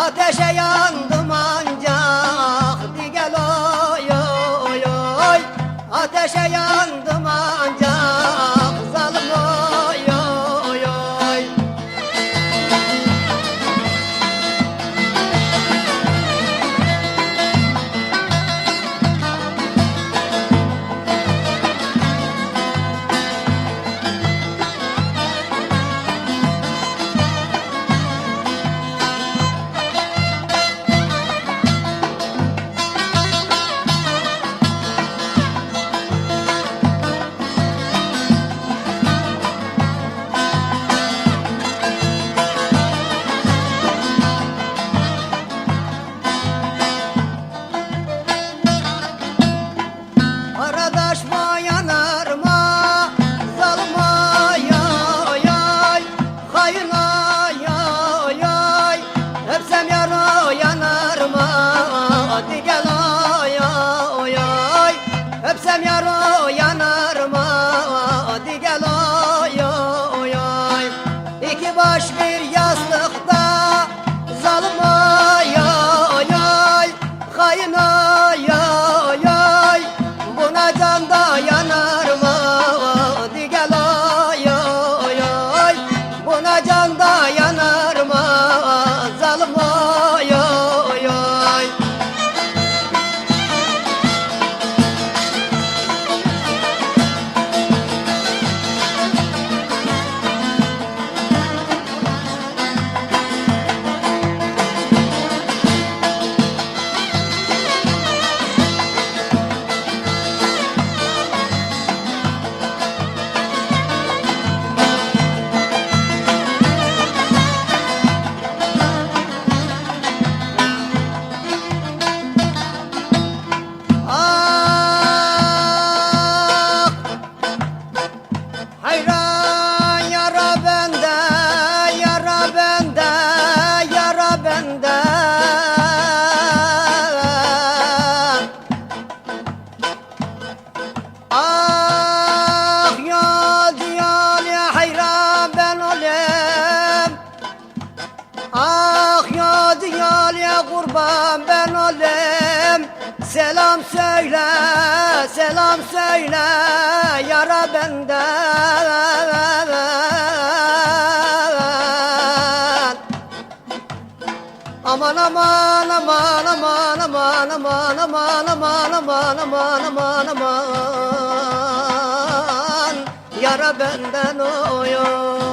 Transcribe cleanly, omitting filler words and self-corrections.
Ateşe yandım ancak di gel oy oy oy. Ateşe yandım ancak zalim oy oy oy. Kardeşma yanarma, zalma yay yay, hayına yay yay. Hepsem yara yanarma, hadi gel ay ay ay. Hepsem yara yanarma, hadi gel ay ay ay. İki baş bir yastıkta, zalma yay yay, hayına yay yay. Buna can da yanar mı? Hadi gel ay ay ay. Buna can da yanar mı? Zalim ay ay ay. Hayran yara bende, yara bende, yara bende. Ah ya diyal ya hayran ben olayım. Ah ya diyal ya kurban ben olayım. Selam söyle, selam söyle yara benden. Aman aman aman aman aman aman aman aman aman aman aman aman. Yara benden oy oy.